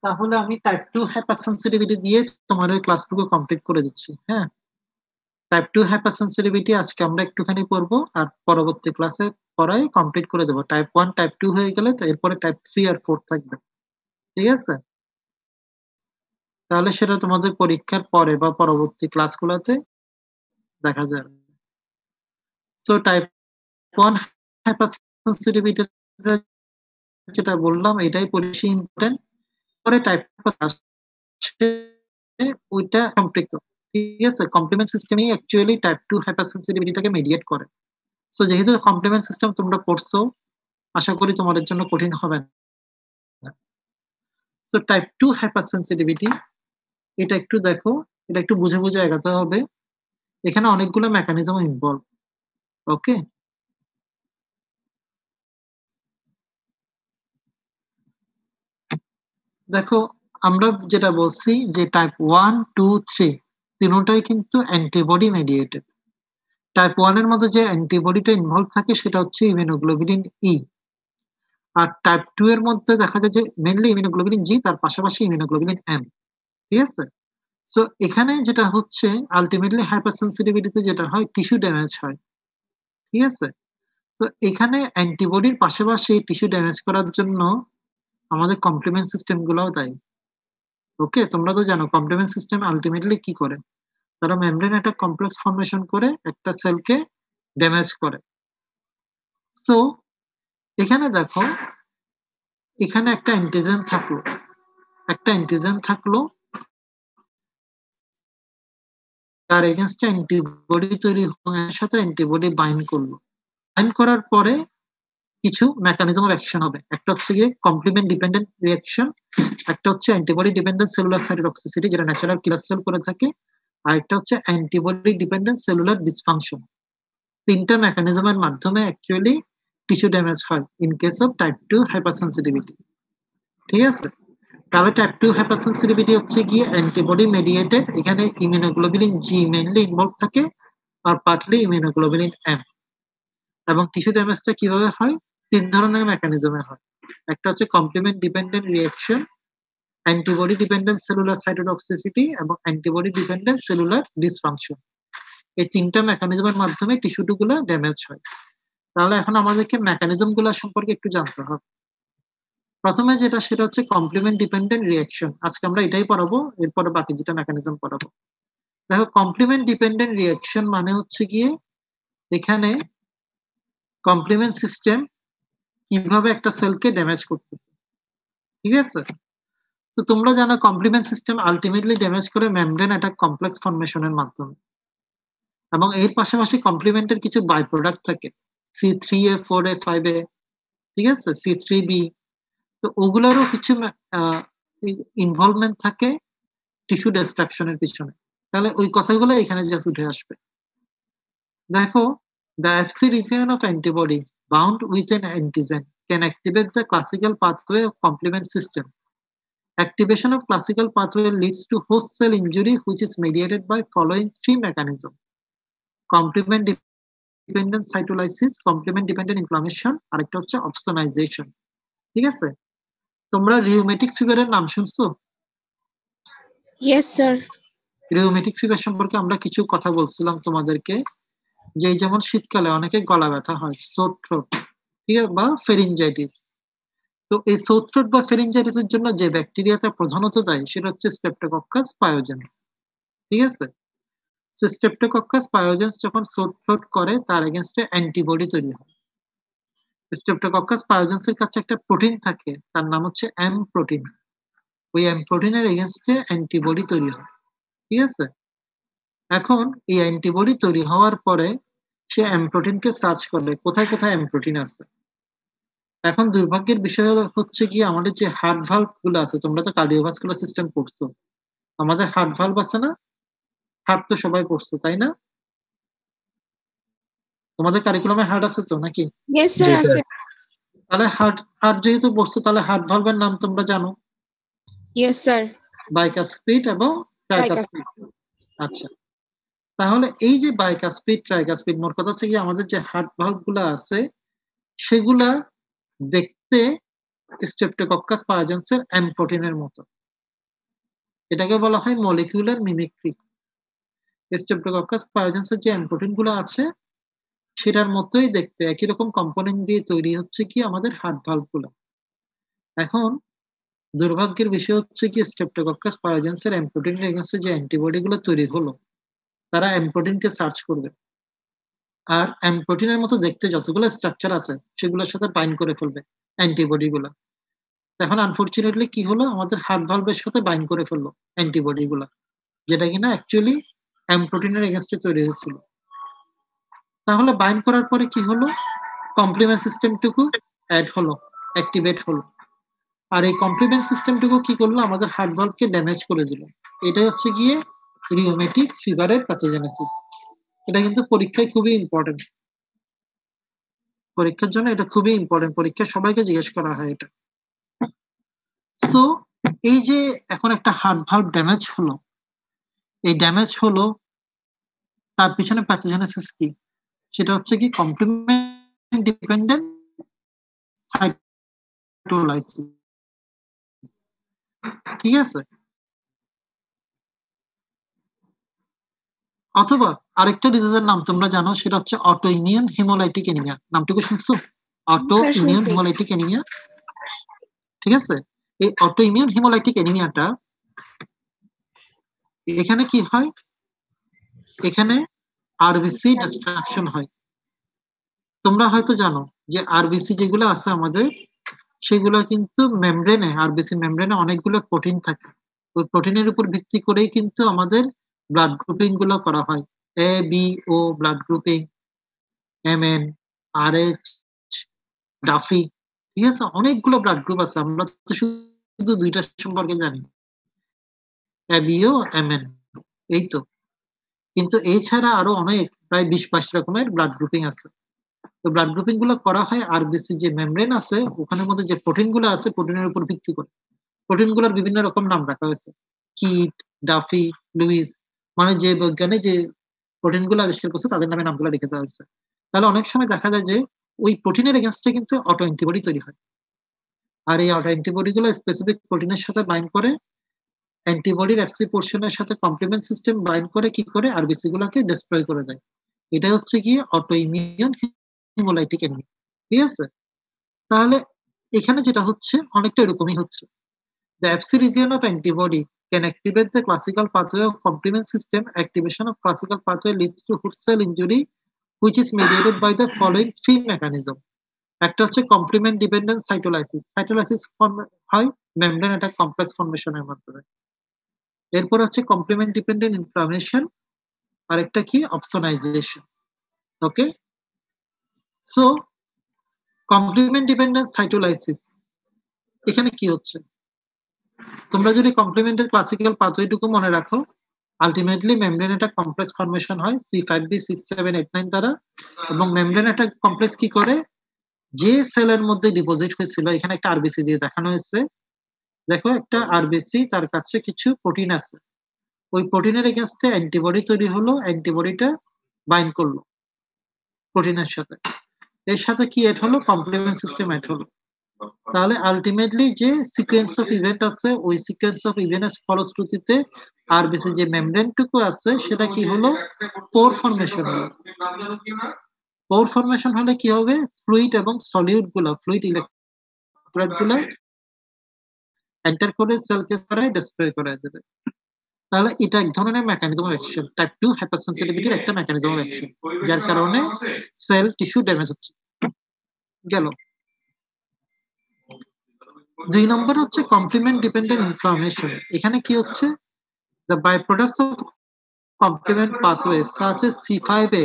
তাহলে আমি টাইপ 2 হাইপারসেনসিটিভিটি দিয়ে তোমার ওই ক্লাসটুকু কমপ্লিট করে দিচ্ছি। হ্যাঁ, টাইপ 2 হাইপারসেনসিটিভিটি আজকে আমরা একটুখানি পড়বো আর পরবর্তী ক্লাসে পড়াই কমপ্লিট করে দেবো। টাইপ 1 টাইপ 2 হয়ে গেলে তো এরপরে টাইপ 3 আর 4 থাকবে। ঠিক আছে, তাহলে সেটা তোমাদের পরীক্ষার পরে বা পরবর্তী ক্লাসগুলোতে দেখা যাবে। সো টাইপ 1 হাইপারসেনসিটিভিটি যেটা বললাম এটাই বেশি ইম্পর্টেন্ট। পরে টাইপ ওইটা সম্পৃক্ত। ঠিক আছে, কমপ্লিমেন্ট সিস্টেমই অ্যাকচুয়ালি টাইপ 2 হাইপারসেনসিটিভিটিটাকে মিডিয়েট করে। সো যেহেতু কমপ্লিমেন্ট সিস্টেম তোমরা পড়ছো, আশা করি তোমাদের জন্য কঠিন হবে না। সো টাইপ 2 হাইপারসেনসিটিভিটি এটা একটু দেখো, এটা একটু বুঝে বুঝে এগাতে হবে। এখানে অনেকগুলো মেকানিজম ইনভলভ। ওকে, দেখো আমরা যেটা বলছি যে টাইপ 1 2 3 তিনটাই কিন্তু অ্যান্টিবডি মেডিয়েটেড। টাইপ 1 এর মধ্যে যে অ্যান্টিবডিটা ইনভলভ থাকে সেটা হচ্ছে ইমিউনোগ্লোবুলিন ই, আর টাইপ 2 এর মধ্যে দেখা যায় যে মেইনলি ইমিউনোগ্লোবুলিন জি, তার পাশাপাশি ইমিউনোগ্লোবুলিন এম। ঠিক আছে, সো এখানে যেটা হচ্ছে আলটিমেটলি হাইপারসেনসিটিভিটিতে যেটা হয় টিস্যু ড্যামেজ হয়। ঠিক আছে, তো এখানে অ্যান্টিবডির পাশাপাশি টিস্যু ড্যামেজ করার জন্য আমাদের কমপ্লিমেন্ট সিস্টেম গুলোও দায়ী। ওকে, তোমরা তো জানো কমপ্লিমেন্ট সিস্টেম আলটিমেটলি কি করে, তারা মেমব্রেন একটা কমপ্লেক্স ফর্মেশন করে একটা সেলকে ড্যামেজ করে। সো এখানে দেখো, এখানে একটা অ্যান্টিজেন থাকলো তার এগেনস্টে অ্যান্টিবডি তৈরি এর সাথে অ্যান্টিবডি বাইন্ড করলো। বাইন্ড করার পরে কিছু মেকানিজম অফ অ্যাকশন হবে। একটা হচ্ছে গিয়ে কমপ্লিমেন্ট ডিপেন্ডেন্ট রিঅ্যাকশন, একটা হচ্ছে অ্যান্টিবডি ডিপেন্ডেন্ট সেলুলার সাইটোটক্সিসিটি যেটা ন্যাচারাল কিলার সেল করে থাকে, আর একটা হচ্ছে অ্যান্টিবডি ডিপেন্ডেন্ট সেলুলার ডিসফাংশন। তিনটা মেকানিজমের মাধ্যমে অ্যাকচুয়ালি টিস্যু ড্যামেজ হয় in case of type 2 hypersensitivity. ঠিক আছে, তাহলে টাইপ 2 হাইপারসেনসিটিভিটি হচ্ছে গিয়ে অ্যান্টিবডি মেডিয়েটেড। এখানে ইমিউনোগ্লোবুলিন জি মেইনলি ইনভলভ থাকে আর পার্টলি ইমিউনোগ্লোবুলিন এম। এবং টিস্যু ড্যামেজটা কিভাবে হয়? তিন ধরনের মেকানিজমে হয়। একটা হচ্ছে complement dependent reaction, antibody dependent cellular cytotoxicity এবং অ্যান্টিবডি ডিপেন্ডেন্ট সেলুলার ডিসফাংশন। এই তিনটা মেকানিজমের মাধ্যমে টিস্যুগুলো ড্যামেজ হয়। তাহলে এখন আমাদেরকে মেকানিজম গুলো সম্পর্কে একটু জানতে হবে। প্রথমে যেটা সেটা হচ্ছে কমপ্লিমেন্ট ডিপেন্ডেন্ট রিঅ্যাকশন। আজকে আমরা এটাই পড়াবো, এরপরে বাকি যেটা মেকানিজম পড়াবো। দেখো কমপ্লিমেন্ট ডিপেন্ডেন্ট রিঅ্যাকশন মানে হচ্ছে গিয়ে এখানে কমপ্লিমেন্ট সিস্টেম কিভাবে একটা সেলকে ড্যামেজ করতেছে। ঠিক আছে, তো তোমরা জানো কমপ্লিমেন্ট সিস্টেম আলটিমেটলি ড্যামেজ করে মেমব্রেন একটা কমপ্লেক্স ফর্মেশনের মাধ্যমে, এবং এর পাশাপাশি কমপ্লিমেন্টের কিছু বাই প্রোডাক্ট থাকে C3A 4A 5A। ঠিক আছে, C3B। তো ওগুলোরও কিছু ইনভলভমেন্ট থাকে টিস্যু ডিস্ট্রাকশনের পিছনে। তাহলে ওই কথাগুলো এখানে জাস্ট উঠে আসবে। দেখো, the Fc region of antibody bound with an antigen can activate the classical pathway of complement system. Activation of classical pathway leads to host cell injury, which is mediated by following three mechanisms: complement dependent cytolysis, complement dependent inflammation, আর একটা হচ্ছে opsonization। ঠিক আছে, তোমরা rheumatic ফিভারের নাম শুনছো? Yes sir. Rheumatic fever সম্পর্কে আমরা কিছু কথা বলছিলাম তোমাদেরকে, যে যেমন শীতকালে অনেকে গলা ব্যথা হয়, সোর থ্রোট, ঠিক আছে, বা ফেরিনজাইটিস। তো এই সোর থ্রোট বা ফেরিনজাইটিসের জন্য যে ব্যাকটেরিয়াটা প্রধানত দায়ী সেটা হচ্ছে স্ট্রেপ্টোকক্কাস পায়োজেন্স। ঠিক আছে, সো স্ট্রেপ্টোকক্কাস পায়োজেন্স যখন সোর থ্রোট করে তার এগেনস্টে অ্যান্টিবডি তৈরি হয়। স্ট্রেপ্টোকক্কাস পায়োজেন্সের কাছে একটা প্রোটিন থাকে, তার নাম হচ্ছে এম প্রোটিন। ওই এম প্রোটিনের এগেনস্টে অ্যান্টিবডি তৈরি হয়। ঠিক আছে, এখন এই অ্যান্টিবডি তৈরি হওয়ার পরে সে এম প্রোটিনকে সার্চ করে কোথায় কোথায় এম প্রোটিন আছে। এখন দুর্ভাগ্যের বিষয় হচ্ছে কি আমাদের যে হার্ট ভালভ গুলো আছে, তোমরা তো কার্ডিওভাস্কুলার সিস্টেম পড়ছো, আমাদের হার্ট ভালভ আছে না? হার্ট তো সবাই পড়ছো তাই না? তোমাদের কারিকুলামে হার্ট আছে তো নাকি? ইয়েস স্যার জি স্যার। আছে। তাহলে হার্ট হার্ট যেহেতু পড়ছো তাহলে হার্ট ভালভের নাম তোমরা জানো, ইয়েস স্যার। বাইকাসপিড এবং ট্রাইকাসপিড। আচ্ছা, তাহলে এই যে বাইকাসপিড ট্রাইকাসপিড, মোট কথা হচ্ছে কি আমাদের যে হার্ট ভালভ গুলো আছে সেগুলা দেখতে স্ট্রেপ্টোকক্কাস পায়োজেন্সের এম প্রোটিনের মতো। এটাকে বলা হয় মলিকিউলার মিমিক্রি। স্ট্রেপ্টোকক্কাস পায়োজেন্সের যে এম প্রোটিন গুলো আছে সেটার মতোই দেখতে, একই রকম কম্পোনেন্ট দিয়ে তৈরি হচ্ছে কি আমাদের হার্ট ভালভ গুলো। এখন দুর্ভাগ্যের বিষয় হচ্ছে কি স্ট্রেপ্টোকক্কাস পায়োজেন্সের এম প্রোটিনের এগেইনস্টে যে অ্যান্টিবডি গুলো তৈরি হলো, তারা এম প্রোটিনকে সার্চ করবে আর এম প্রোটিনের মতো দেখতে যতগুলো স্ট্রাকচার আছে সেগুলোর সাথে বাইন্ড করে ফেলবে অ্যান্টিবডি গুলো। এখন আনফরচুনেটলি কি হলো, আমাদের হার্ট ভালভের সাথে বাইন্ড করে ফেললো অ্যান্টিবডি গুলা, যেটা কিনা অ্যাকচুয়ালি এম প্রোটিনের এগেইনস্টে তৈরি হয়েছিল। তাহলে বাইন্ড করার পরে কি হলো, কমপ্লিমেন্ট সিস্টেমটুকু অ্যাড হলো, অ্যাক্টিভেট হলো। আর এই কমপ্লিমেন্ট সিস্টেমটুকু কি করলো, আমাদের হার্ট ভালভকে ড্যামেজ করে দিল। এটা হচ্ছে গিয়ে রিউমেটিক ফিভারের প্যাথোজেনেসিস। এটা কিন্তু পরীক্ষায় খুবই ইম্পর্টেন্ট, পরীক্ষার জন্য এটা খুবই ইম্পর্টেন্ট, পরীক্ষায় সবাইকে জিজ্ঞেস করা হয় এটা। সো এই যে এখন একটা হার্ট ভালভ ড্যামেজ হলো, এই ড্যামেজ হলো তার পিছনে প্যাথোজেনেসিস কি, সেটা হচ্ছে কি কমপ্লিমেন্ট ডিপেন্ডেন্ট সাইটোলাইসিস। ঠিক আছে, অথবা আরেকটা ডিজিজের নাম তোমরা জানো, সেটা হচ্ছে অটো ইমিউন হিমোলাইটিক অ্যানিমিয়া। নামটুকু শুনছো? অটো স্যার ইমিউন শুনছি। Haemolytic anaemia. ঠিক আছে, এই অটো ইমিউন হিমোলাইটিক অ্যানিমিয়াটা, এখানে কি হয়, এখানে আরবিসি ডিস্ট্রাকশন হয়। তোমরা হয়তো জানো যে আরবিসি যেগুলো আছে আমাদের, সেগুলো কিন্তু মেমব্রেনে, আরবিসি মেমব্রেনে অনেকগুলো প্রোটিন থাকে। ওই প্রোটিনের উপর ভিত্তি করেই কিন্তু আমাদের ব্লাড গ্রুপিং গুলো করা হয়, A B O blood grouping, M N, R H, Duffy. ঠিক আছে, অনেকগুলো ব্লাড গ্রুপ আছে, আমরা তো শুধু দুইটা সম্পর্কে জানি, A B O M N, এই তো। কিন্তু এছাড়া আরো অনেক, প্রায় 20-22 রকমের ব্লাড গ্রুপিং আছে। তো ব্লাড গ্রুপিং গুলো করা হয় আরবিসি যে মেমব্রেন আছে ওখানের মধ্যে যে প্রোটিন গুলো আছে প্রোটিনের উপর ভিত্তি করে। প্রোটিন গুলোর বিভিন্ন রকম নাম রাখা হয়েছে, কিট, ডাফি, লুইস, মানে যে বৈজ্ঞানিক যে প্রোটিন গুলো আবিষ্কার করছে তাদের নামে নামগুলো রেখে দেওয়া হয়েছে। তাহলে অনেক সময় দেখা যায় যে ওই প্রোটিনের এগেনস্টে কিন্তু অটো অ্যান্টিবডি তৈরি হয়, আর এই অটো অ্যান্টিবডি গুলো স্পেসিফিক প্রোটিনের সাথে বাইন্ড করে, অ্যান্টিবডির এফসি পোর্শনের সাথে কমপ্লিমেন্ট সিস্টেম বাইন্ড করে কি করে আরবিসি গুলোকে ডিস্ট্রয় করে দেয়। এটা হচ্ছে গিয়ে অটো ইমিউন হিমোলাইটিক অ্যানিমিয়া। ঠিক আছে, তাহলে এখানে যেটা হচ্ছে অনেকটা এরকমই হচ্ছে। The Fc region of antibody can activate the classical pathway of complement system. Activation of classical pathway leads to hood cell injury, which is mediated by the following three mechanism. একটা হচ্ছে কমপ্লিমেন্ট ডিপেন্ডেন্ট সাইটোলাইসিস, সাইটোলাইসিস হয় membrane attack complex ফর্মেশনের মাধ্যমে। এরপর হচ্ছে complement dependent inflammation, আরেকটা কি opsonisation. ওকে, so complement dependent সাইটোলাইসিস, এখানে কি হচ্ছে, তোমরা যদি কমপ্লিমেন্টের ক্লাসিক্যাল পাথওয়েটুকু মনে রাখো, আলটিমেটলি মেমব্রেন একটা কমপ্লেক্স ফর্মেশন হয় C5b678 দ্বারা, এবং মেমব্রেন একটা কমপ্লেক্স কি করে, যে সেলের মধ্যে ডিপোজিট হয়েছিল, এখানে একটা আরবিসি দিয়ে দেখানো হয়েছে, দেখো একটা আরবিসি, তার কাছে কিছু প্রোটিন আছে, ওই প্রোটিনের এগেইনস্টে অ্যান্টিবডি তৈরি হলো, অ্যান্টিবডিটা বাইন্ড করলো প্রোটিনের সাথে, এর সাথে কি এড হলো, কমপ্লিমেন্ট সিস্টেম এড হলো। তাহলে আলটিমেটলি যে সিকোয়েন্স অফ ইভেন্ট আছে, ওই সিকোয়েন্স অফ ইভেন্টের ফলশ্রুতিতে আরবিসি যে মেমব্রেনটুকু আছে সেটা কি হলো, পোর ফরমেশন হলো। পোর ফরমেশন হলে কি হবে, ফ্লুইড এবং সলিউট গুলো, ফ্লুইড ইলেকট্রোলাইট গুলো এন্টার করে সেলকে সরায় ডিস্ট্রয় করে দেবে। তাহলে এটা এক ধরনের মেকানিজম অফ অ্যাকশন, টাইপ 2 হাইপারসেনসিটিভিটির একটা মেকানিজম অফ অ্যাকশন, যার কারণে সেল টিস্যু ড্যামেজ হচ্ছে। গেল। 2 নম্বর হচ্ছে কমপ্লিমেন্ট ডিপেন্ডেন্ট ইনফ্লামেশন। এখানে কি হচ্ছে, the byproducts of complement pathways such as C5a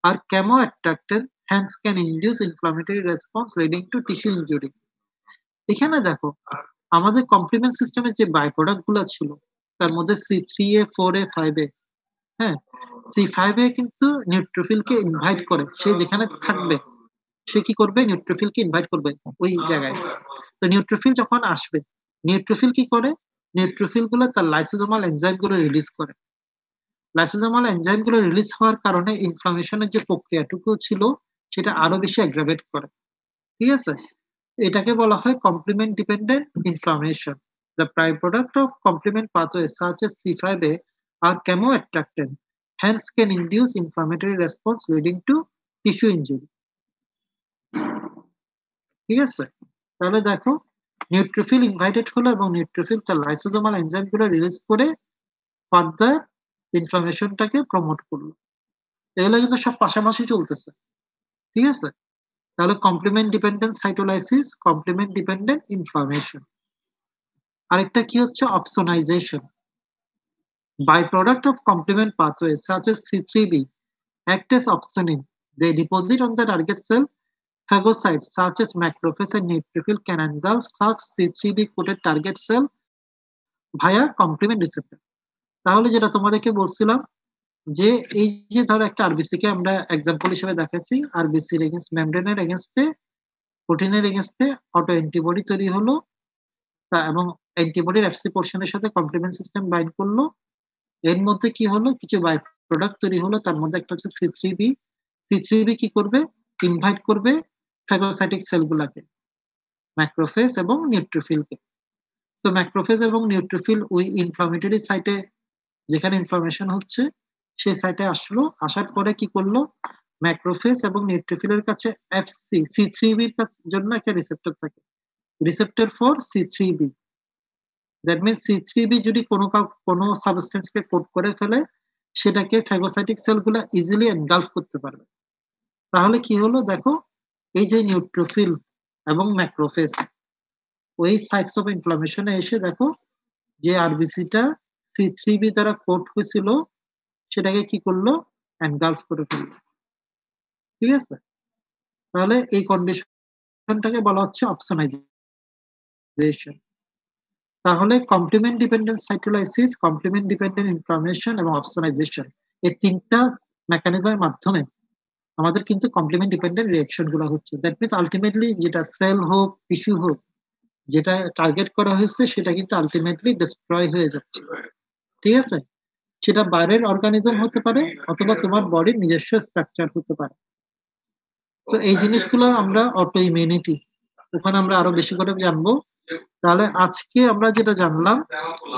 are chemoattractant, hence can induce inflammatory response leading to tissue injury. এখানে দেখো আমাদের কমপ্লিমেন্ট সিস্টেমের যে বাই প্রোডাক্ট গুলো ছিল তার মধ্যে C3a 4a 5a, হ্যাঁ, C5a কিন্তু নিউট্রোফিলকে ইনভাইট করে, সে যেখানে থাকবে সে কি করবে, নিউট্রোফিলকে ইনভাইট করবে ওই জায়গায়। তো নিউট্রোফিল যখন আসবে, নিউট্রোফিল কি করে, নিউট্রোফিল গুলো তার লাইসোজোমাল এনজাইম গুলো রিলিজ করে। লাইসোজোমাল এনজাইম গুলো রিলিজ হওয়ার কারণে ইনফ্লামেশনের যে প্রক্রিয়াটুকু ছিল সেটা আরো বেশি অ্যাগ্রাভেট করে, ঠিক আছে। এটাকে বলা হয় complement dependent inflammation. The byproduct of complement pathways such as C5a are chemoattractant, hence can induce inflammatory response leading to tissue injury. ঠিক আছে, তাহলে দেখো নিউট্রোফিল ইনভাইটেড হলো এবং নিউট্রোফিল তার লাইসোজোমাল এনজাইম গুলো রিলিজ করে ফার্দার ইনফ্লামেশনটাকে প্রমোট করলো। এগুলো কিন্তু সব পাশাপাশি চলতেছে, ঠিক আছে। তাহলে complement dependent cytolysis, complement dependent inflammation. আরেকটা কি হচ্ছে opsonisation. Byproduct of complement pathways such as C3b act as opsonin. They deposit on the target cell. Phagocytes such as macrophage and neutrophil can engulf such C3b coated target cell via complement receptor. তাহলে যেটা তোমাদেরকে বলছিলাম যে এই যে ধরো একটা RBC কে আমরা এক্সাম্পল হিসেবে দেখাচ্ছি, আরবিসি এর এগেইনস্ট মেমব্রেনের এগেইনস্টে প্রোটিনের এগেইনস্টে অটো অ্যান্টিবডি তৈরি হলো, এবং অ্যান্টিবডির এফসি পোরশনের সাথে কমপ্লিমেন্ট সিস্টেম বাইন্ড করলো। এর মধ্যে কি হলো, কিছু বাই প্রোডাক্ট তৈরি হলো, তার মধ্যে একটা হচ্ছে C3b। C3b কি করবে, ইনভাইট করবে ফ্যাগোসাইটিক সেলগুলোকে, ম্যাক্রোফেজ এবং নিউট্রোফিলকে। তো ম্যাক্রোফেজ এবং নিউট্রোফিল ওই ইনফ্লামেটরি সাইটে যেখানে ইনফ্লামেশন হচ্ছে সেই সাইটে আসলো, আসার পরে কি করলো, ম্যাক্রোফেজ এবং নিউট্রোফিলের কাছে এফসি C3b এর জন্য একটা রিসেপ্টর থাকে, receptor for C3b। That means C3b যদি কোনো সাবস্টেন্সকে কোড করে ফেলে সেটাকে ফ্যাগোসাইটিক সেলগুলো ইজিলি এনগালফ করতে পারবে। তাহলে কি হলো দেখো, এই যে নিউট্রোফিল এবং ম্যাক্রোফেজ ওই সাইটস অফ ইনফ্লামেশনে এসে দেখো যে আরবিসিটা C3b দ্বারা কোড হয়েছিল সেটাকে কি করলো, এনগালফ করে ফেললো, ঠিক আছে। তাহলে এই কন্ডিশনটাকে বলা হচ্ছে অপসোনাইজেশন। তাহলে complement dependent cytolysis, complement dependent inflammation এবং অপসোনাইজেশন এই তিনটা মেকানিজমের মাধ্যমে আমাদের কিন্তু কমপ্লিমেন্ট ডিপেন্ডেন্ট রিঅ্যাকশন গুলো হচ্ছে। দ্যাট মিনস আলটিমেটলি যেটা সেল হোক টিস্যু হোক যেটা টার্গেট করা হয়েছে সেটা কিন্তু আলটিমেটলি ডিস্ট্রয় হয়ে যাচ্ছে, ঠিক আছে। সেটা বাইরের অর্গানিজম হতে পারে অথবা তোমার বডির নিজস্ব স্ট্রাকচার হতে পারে। তো এই জিনিসগুলো আমরা অটো ইমিউনিটি ওখানে আমরা আরো বেশি করে জানবো। তাহলে আজকে আমরা যেটা জানলাম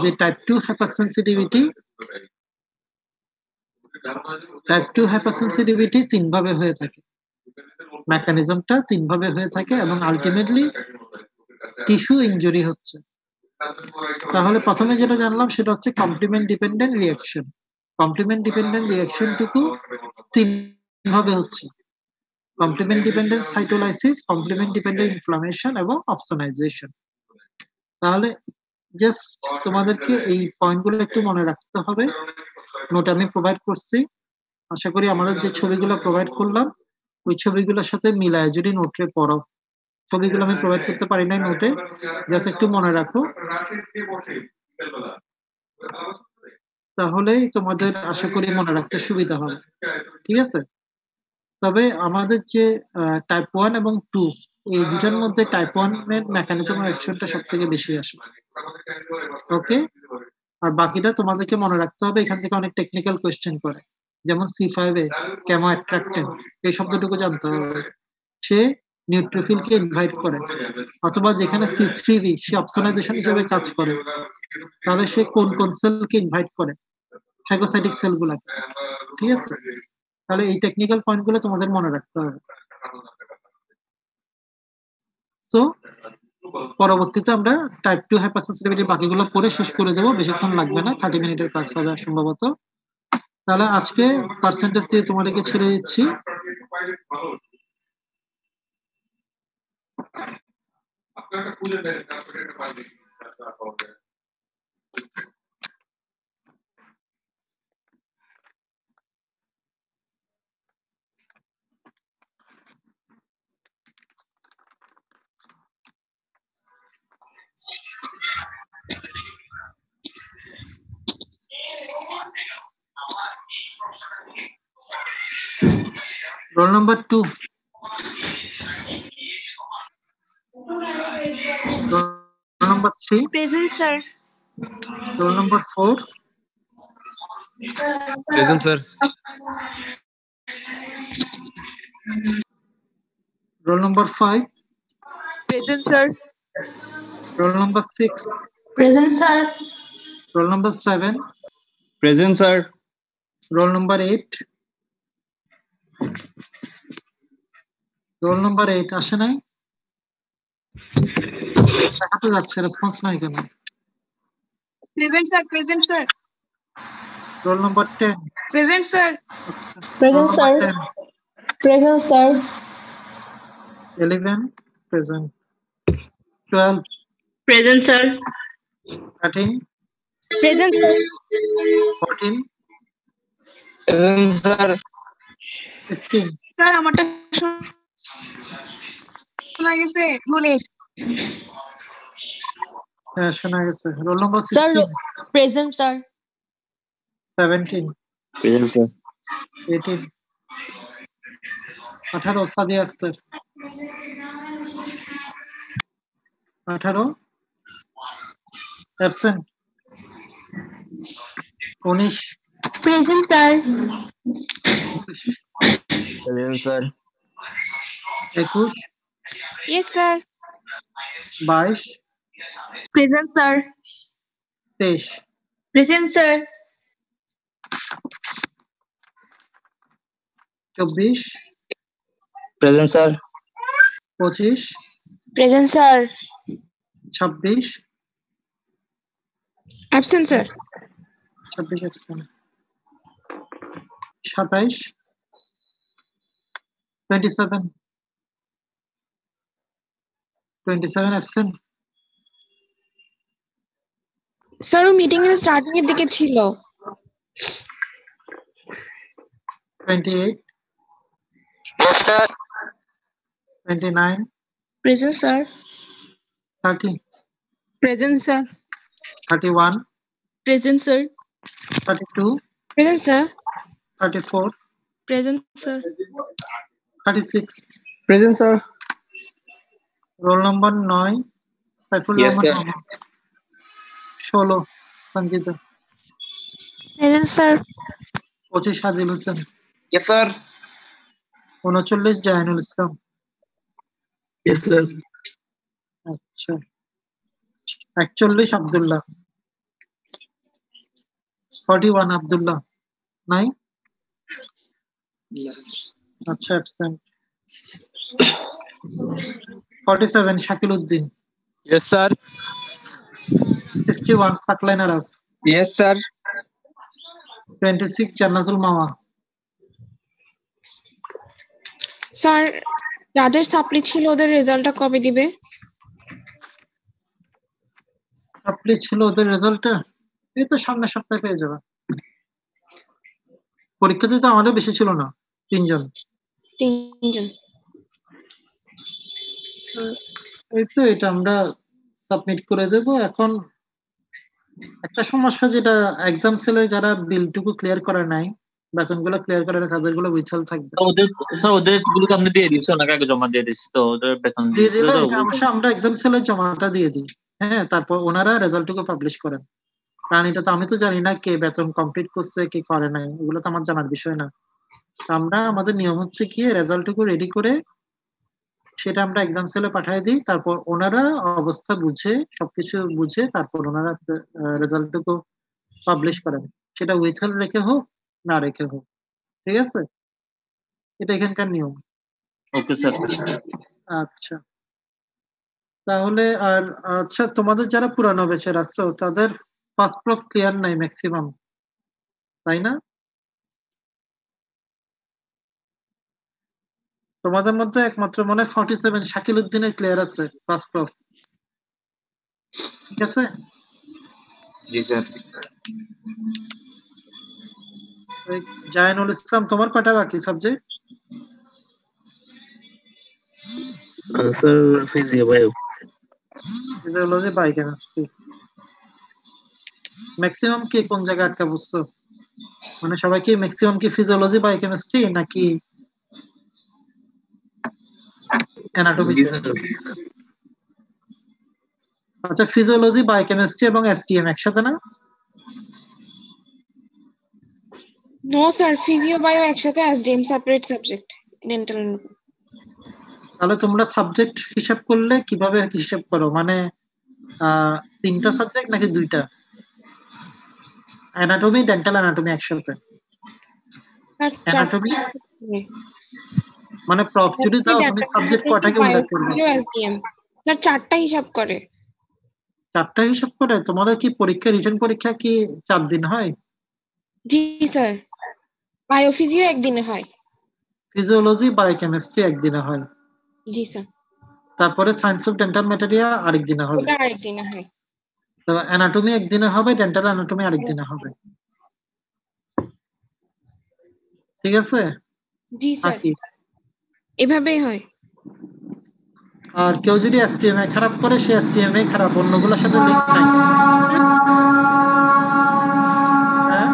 যে টাইপ 2 হাইপারসেনসিটিভিটি তিন ভাবে হয়ে থাকে, মেকানিজমটা তিন ভাবে হয়ে থাকে এবং আলটিমেটলি টিস্যু ইনজুরি হচ্ছে। তাহলে প্রথমে যেটা জানলাম সেটা হচ্ছে complement dependent reaction. Complement dependent রিঅ্যাকশনটুকু তিন ভাবে হচ্ছে, complement dependent cytolysis, complement dependent inflammation এবং অপসোনাইজেশন। তাহলে জাস্ট তোমাদেরকে এই পয়েন্টগুলো একটু মনে রাখতে হবে। নোট আমি প্রোভাইড করছি, আশা করি আমাদের যে ছবিগুলো প্রোভাইড করলাম ওই ছবিগুলোর সাথে মিলায় যদি নোটে পড়ো। ছবিগুলো আমি প্রোভাইড করতে পারি না নোটে, জাস্ট একটু মনে রাখো, তাহলেই তোমাদের আশা করি মনে রাখতে সুবিধা হবে, ঠিক আছে। তবে আমাদের যে টাইপ 1 এবং 2 এই দুটার মধ্যে টাইপ 1 এর মেকানিজম অফ অ্যাকশনটা সবথেকে বেশি আসে, ওকে। আর বাকিটা তোমাদেরকে মনে রাখতে হবে, এখান থেকে অনেক টেকনিক্যাল কোয়েশ্চেন করে, যেমন C5a কেমো অ্যাট্রাক্টেন্ট এই শব্দটুকু জানতে হবে। সে নিউট্রোফিলকে ইনভাইট করে, অথবা যেখানে C3b সে অপসোনাইজেশন হিসেবে কাজ করে, তাহলে সে কোন কোন সেলকে ইনভাইট করে, ফ্যাগোসাইটিক সেলগুলোকে, ঠিক আছে। তাহলে এই টেকনিক্যাল পয়েন্টগুলো তোমাদের মনে রাখতে হবে। সো পরবর্তীতে আমরা টাইপ 2 হাইপারসেনসিটিভিটির বাকিগুলো পড়ে শেষ করে দেবো, বেশিক্ষণ লাগবে না, 30 মিনিটের ক্লাস হবে সম্ভবত। তাহলে আজকে পার্সেন্টেজ দিয়ে তোমাদেরকে ছেড়ে দিচ্ছি। Roll number 2. Roll number 3. Present, sir. Roll number 4. Present, sir. Roll number 5. Present, sir. Roll number 6. Present, sir. Roll number 7. Present, sir. Roll number 8. Roll number 8 আসে নাই? দেখাতে যাচ্ছে রেসপন্স নাই কেন? Present, sir. Present, sir. Roll number 10. Present, sir. Roll Present, number sir. 10. Present, sir. 11. Present. 12. Present, sir. 13. Present, sir. 14. Present, sir. 16. Sir, আমারটা শোনা গেছে ভুল 8 হ্যাঁ শোনা গেছে। Roll number Sir, 16. present, sir. 17. Present, sir. 18. 18 Sadia Akter. 18 absent. 19 Present, sir. Present, sir. 21 Yes, sir. 22 Present, sir. 23 Present, sir. 24 Present, sir. 25 Present, sir. 26 Absent, sir. 26 absent. 27 27 27 absent. Sir, meeting এর starting এর দিকে ছিল। 28 Yes, sir. 29 Present, sir. 30 Present, sir. 31 Present, sir. 32 Present, sir. 34 Present, sir. 36 Present, sir. Roll number 9 Saiful Yes, Rahman sir. মামা। 16 Sanjita. Present, sir. 25 হাজিল Hossain. Yes, sir. 39 জাহানুল ইসলাম। Yes, sir. আচ্ছা 41 আব্দুল্লাহ। 41 আব্দুল্লাহ নাই? আচ্ছা absent. 47 Shakil Uddin. Yes, sir. 61 Saqlain Araf. Yes, sir. 26 জান্নাতুল মাওয়া। Sir যাদের সাপ্লি ছিল ওদের রেজাল্টটা কবে দিবে? সাপ্লি ছিল ওদের রেজাল্টটা এই তো সামনের সপ্তাহে পেয়ে যাবে। পরীক্ষাতে তো আমাদের বেশি ছিল না, 3 জন। 3 জন। এই তো এটা আমরা সাবমিট করে দেব। এখন একটা সমস্যা যেটা এক্সাম সেলে যারা বিলটুকু ক্লিয়ার করে নাই, বেতনগুলো ক্লিয়ার করে না, তাদেরগুলো উইথহল থাকবে। ওদের গুলোকে আমরা দিয়ে দিচ্ছি, ওনাকে আগে জমা দিয়ে দিচ্ছি, তো ওদের বেতন দিয়ে দিলে এটা অবশ্যই আমরা এক্সাম সেলে জমাটা দিয়ে দিই। হ্যাঁ, তারপর ওনারা রেজাল্টটুকু পাবলিশ করেন। কারণ এটা তো আমি তো জানি না কে বেতন কমপ্লিট করছে কে করে নাই, ওগুলো তো আমার জানার বিষয় না। আমরা আমাদের নিয়ম হচ্ছে কি রেজাল্টটুকু রেডি করে সেটা আমরা এক্সাম সেলে পাঠিয়ে দিই। তারপর ওনারা অবস্থা বুঝে সবকিছু বুঝে তারপর ওনারা রেজাল্টটুকু পাবলিশ করেন, সেটা উইথহোল্ড রেখে হোক না রেখে হোক। ঠিক আছে, এটা এখানকার নিয়ম। Okay sir. আচ্ছা তাহলে আর আচ্ছা তোমাদের যারা পুরানো ব্যাচের আছো তাদের ফার্স্ট প্রফ ক্লিয়ার নাই ম্যাক্সিমাম, তাই না? তোমাদের মধ্যে একমাত্র মনে 47 শাকিল উদ্দিনের ক্লিয়ার আছে ফার্স্ট প্রফ। ঠিক আছে, জি স্যার। জায়ানুল ইসলাম তোমার কয়টা বাকি subject? Sir physio bio. Physiology biochemistry. Maximum কি কোন জায়গায় আটকা বুঝছো? মানে সবাই কি ম্যাক্সিমাম কি ফিজিওলজি বায়োকেমিস্ট্রি নাকি অ্যানাটমি। জি স্যার। আচ্ছা, ফিজিওলজি, বায়োকেমিস্ট্রি এবং এসটিএম একসাথে না? নো স্যার, ফিজিও বায়ো একসাথে, এসডিএম সেপারেট সাবজেক্ট, ডেন্টাল। তাহলে তোমরা সাবজেক্ট হিসাব করলে কিভাবে হিসাব করো? মানে 3টা সাবজেক্ট নাকি 2টা? অ্যানাটমি, ডেন্টাল, অ্যানাটমি একসাথে? অ্যানাটমি মানে প্রফ যদি দাও তুমি সাবজেক্ট কয়টাকে উল্লেখ করবে? এসডিএম স্যার 4টা হিসাব করে। 4টা হিসাব করে? তোমাদের কি পরীক্ষা, রিটেন পরীক্ষা কি 4 দিন হয়? জি স্যার, বায়োফিজিও একদিনে হয়। ফিজিওলজি, বায়োকেমিস্ট্রি একদিনে হয়। জি স্যার। তারপরে সায়েন্স অফ ডেন্টাল ম্যাটেরিয়া আরেকদিনে হবে। ওটা আরেকদিনে হয়। তো অ্যানাটমি একদিনে হবে, ডেন্টাল অ্যানাটমি আরেকদিনে হবে। ঠিক আছে? জি স্যার, এভাবেই হয়। আর কেউ যদি এসটিএমএ খারাপ করে, সে এসটিএমএ খারাপ, অন্যগুলোর সাথে লিঙ্ক নাই। হ্যাঁ?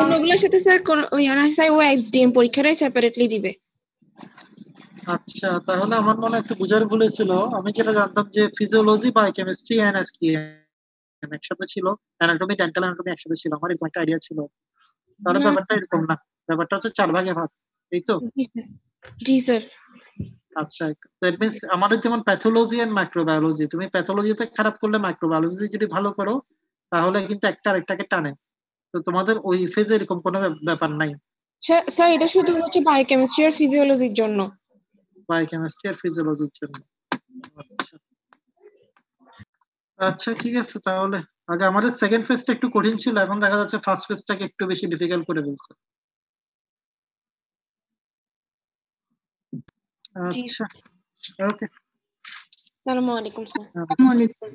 অন্যগুলোর সাথে স্যার কোন ওই আনাসাই ও এসডিএম পরীক্ষাটাই সেপারেটলি দিবে। আচ্ছা, তাহলে আমার মনে একটু বুঝার ভুল ছিল। আমি যেটা জানতাম যে ফিজিওলজি, বায়োকেমিস্ট্রি এন্ড এসটিএম একসাথে ছিল, অ্যানাটমি, ডেন্টাল অ্যানাটমি একসাথে ছিল। আমার এরকম একটা আইডিয়া ছিল। তাহলে না। ব্যাপারটা এরকম না, ব্যাপারটা হচ্ছে 4 ভাগে ভাগ, এই তো? জি স্যার। আচ্ছা, দ্যাট মিন্স আমাদের যেমন প্যাথোলজি এন্ড মাইক্রোবায়োলজি, তুমি প্যাথোলজিতে খারাপ করলে মাইক্রোবায়োলজি যদি ভালো করো তাহলে কিন্তু একটা আরেকটাকে টানে। তো তোমাদের ওই ফেজে এরকম কোনো ব্যাপার নাই। স্যার এটা শুধু হচ্ছে বায়োকেমিস্ট্রি আর ফিজিওলজির জন্য। বায়োকেমিস্ট্রি আর ফিজিওলজির জন্য। আচ্ছা আচ্ছা, ঠিক আছে। তাহলে আগে আমাদের সেকেন্ড ফেজটা একটু কঠিন ছিল, এখন দেখা যাচ্ছে ফার্স্ট ফেজটাকে একটু বেশি ডিফিকাল্ট করে ফেলছে। জি আচ্ছা, ওকে। আসসালামু আলাইকুম স্যার। আসসালামু আলাইকুম।